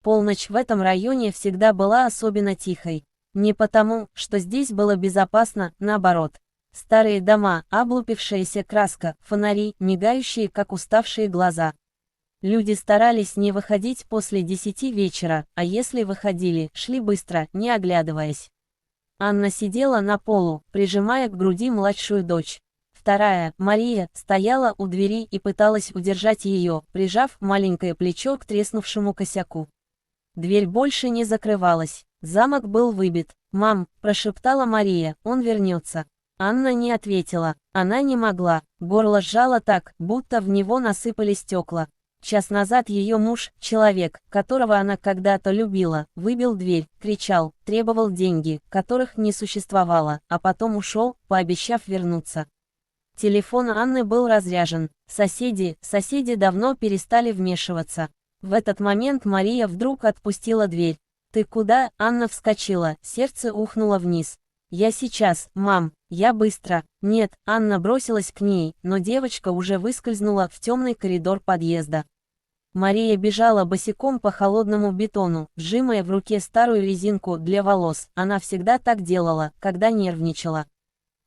Полночь в этом районе всегда была особенно тихой. Не потому, что здесь было безопасно, наоборот. Старые дома, облупившаяся краска, фонари, мигающие, как уставшие глаза. Люди старались не выходить после 10 вечера, а если выходили, шли быстро, не оглядываясь. Анна сидела на полу, прижимая к груди младшую дочь. Вторая, Мария, стояла у двери и пыталась удержать ее, прижав маленькое плечо к треснувшему косяку. Дверь больше не закрывалась. Замок был выбит. «Мам», – прошептала Мария, – «он вернется». Анна не ответила. Она не могла. Горло сжало так, будто в него насыпали стекла. Час назад ее муж, человек, которого она когда-то любила, выбил дверь, кричал, требовал деньги, которых не существовало, а потом ушел, пообещав вернуться. Телефон Анны был разряжен. Соседи давно перестали вмешиваться. В этот момент Мария вдруг отпустила дверь. «Ты куда?» – Анна вскочила, сердце ухнуло вниз. «Я сейчас, мам, я быстро». «Нет», – Анна бросилась к ней, но девочка уже выскользнула в темный коридор подъезда. Мария бежала босиком по холодному бетону, сжимая в руке старую резинку для волос. Она всегда так делала, когда нервничала.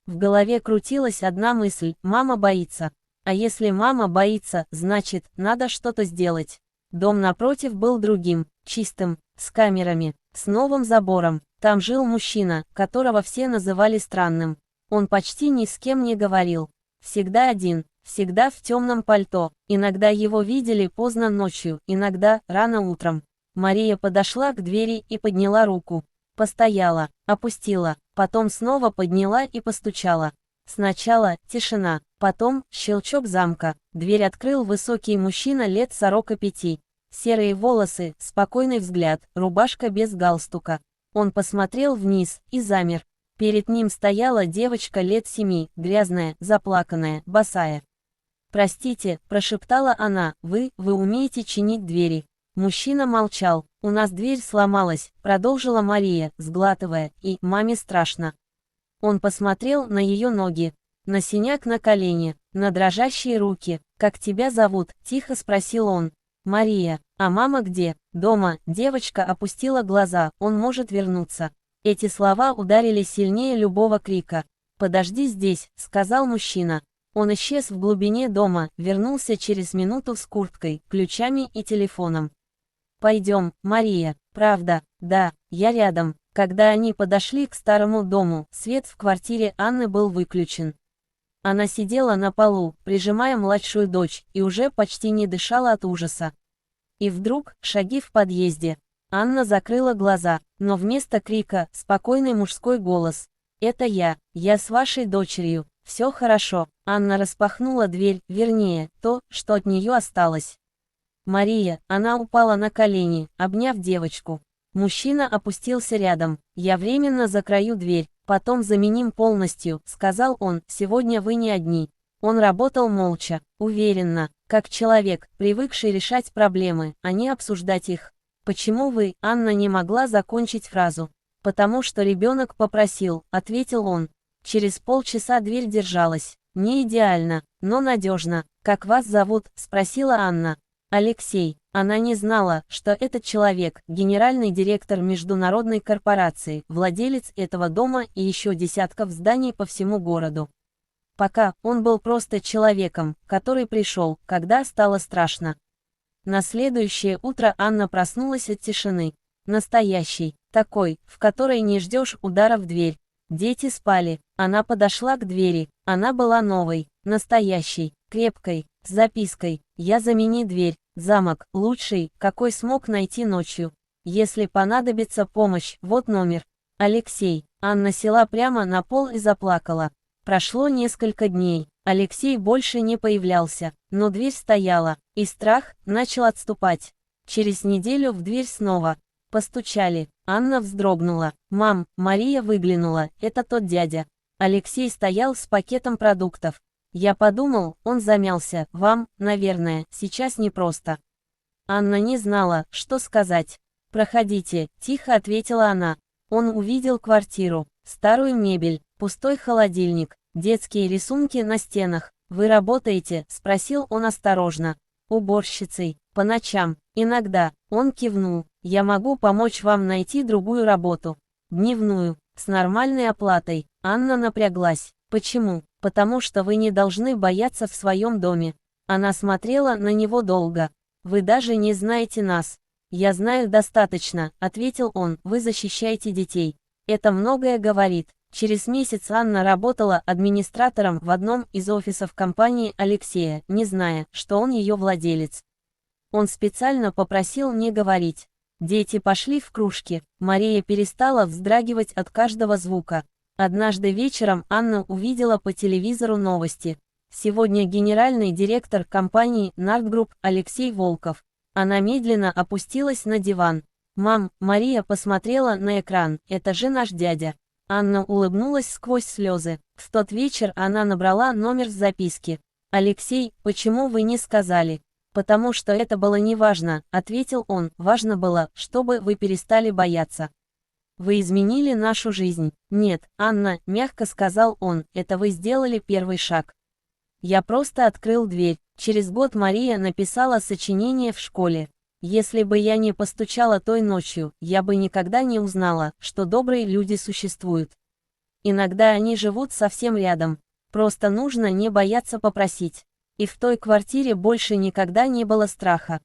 В голове крутилась одна мысль: мама боится. А если мама боится, значит, надо что-то сделать. Дом напротив был другим, чистым, с камерами, с новым забором. Там жил мужчина, которого все называли странным. Он почти ни с кем не говорил. Всегда один, всегда в темном пальто. Иногда его видели поздно ночью, иногда рано утром. Мария подошла к двери и подняла руку. Постояла, опустила, потом снова подняла и постучала. Сначала тишина, потом щелчок замка. Дверь открыл высокий мужчина лет 45. Серые волосы, спокойный взгляд, рубашка без галстука. Он посмотрел вниз и замер. Перед ним стояла девочка лет 7, грязная, заплаканная, босая. «Простите», – прошептала она, – вы умеете чинить двери». Мужчина молчал. «У нас дверь сломалась», – продолжила Мария, сглатывая, – «и маме страшно». Он посмотрел на ее ноги, на синяк на колене, на дрожащие руки. «Как тебя зовут?» – тихо спросил он. «Мария». «А мама где?» «Дома». Девочка опустила глаза. «Он может вернуться». Эти слова ударили сильнее любого крика. «Подожди здесь», – сказал мужчина. Он исчез в глубине дома, вернулся через минуту с курткой, ключами и телефоном. «Пойдем, Мария». «Правда?» «Да, я рядом». Когда они подошли к старому дому, свет в квартире Анны был выключен. Она сидела на полу, прижимая младшую дочь, и уже почти не дышала от ужаса. И вдруг, шаги в подъезде. Анна закрыла глаза, но вместо крика, спокойный мужской голос. «Это я с вашей дочерью, все хорошо». Анна распахнула дверь, вернее, то, что от нее осталось. «Мария», она упала на колени, обняв девочку. Мужчина опустился рядом. «Я временно закрою дверь, потом заменим полностью», — сказал он, — «сегодня вы не одни». Он работал молча, уверенно, как человек, привыкший решать проблемы, а не обсуждать их. «Почему вы?» — Анна не могла закончить фразу. «Потому что ребенок попросил», — ответил он. Через полчаса дверь держалась. Не идеально, но надежно. «Как вас зовут?» — спросила Анна. «Алексей». Она не знала, что этот человек – генеральный директор международной корпорации, владелец этого дома и еще десятков зданий по всему городу. Пока он был просто человеком, который пришел, когда стало страшно. На следующее утро Анна проснулась от тишины. Настоящей, такой, в которой не ждешь удара в дверь. Дети спали. Она подошла к двери. Она была новой, настоящей, крепкой, с запиской: «Я замени дверь. Замок, лучший, какой смог найти ночью. Если понадобится помощь, вот номер». Алексей. Анна села прямо на пол и заплакала. Прошло несколько дней. Алексей больше не появлялся, но дверь стояла, и страх начал отступать. Через неделю в дверь снова постучали. Анна вздрогнула. «Мам», Мария выглянула, — «это тот дядя». Алексей стоял с пакетом продуктов. Я подумал, он замялся. «Вам, наверное, сейчас непросто». Анна не знала, что сказать. «Проходите», – тихо ответила она. Он увидел квартиру, старую мебель, пустой холодильник, детские рисунки на стенах. «Вы работаете?» – спросил он осторожно. «Уборщицей». По ночам. Иногда. Он кивнул. Я могу помочь вам найти другую работу. Дневную. С нормальной оплатой. Анна напряглась. Почему? Потому что вы не должны бояться в своем доме. Она смотрела на него долго. Вы даже не знаете нас. Я знаю достаточно, ответил он, вы защищаете детей. Это многое говорит. Через месяц Анна работала администратором в одном из офисов компании Алексея, не зная, что он ее владелец. Он специально попросил не говорить. Дети пошли в кружки, Мария перестала вздрагивать от каждого звука. Однажды вечером Анна увидела по телевизору новости. Сегодня генеральный директор компании Нартгрупп Алексей Волков. Она медленно опустилась на диван. «Мам», Мария посмотрела на экран, «это же наш дядя». Анна улыбнулась сквозь слезы. В тот вечер она набрала номер с записки. «Алексей, почему вы не сказали?» «Потому что это было неважно», — ответил он, «важно было, чтобы вы перестали бояться. Вы изменили нашу жизнь». «Нет, Анна», — мягко сказал он, «это вы сделали первый шаг. Я просто открыл дверь». Через год Мария написала сочинение в школе. «Если бы я не постучала той ночью, я бы никогда не узнала, что добрые люди существуют. Иногда они живут совсем рядом. Просто нужно не бояться попросить». И в той квартире больше никогда не было страха.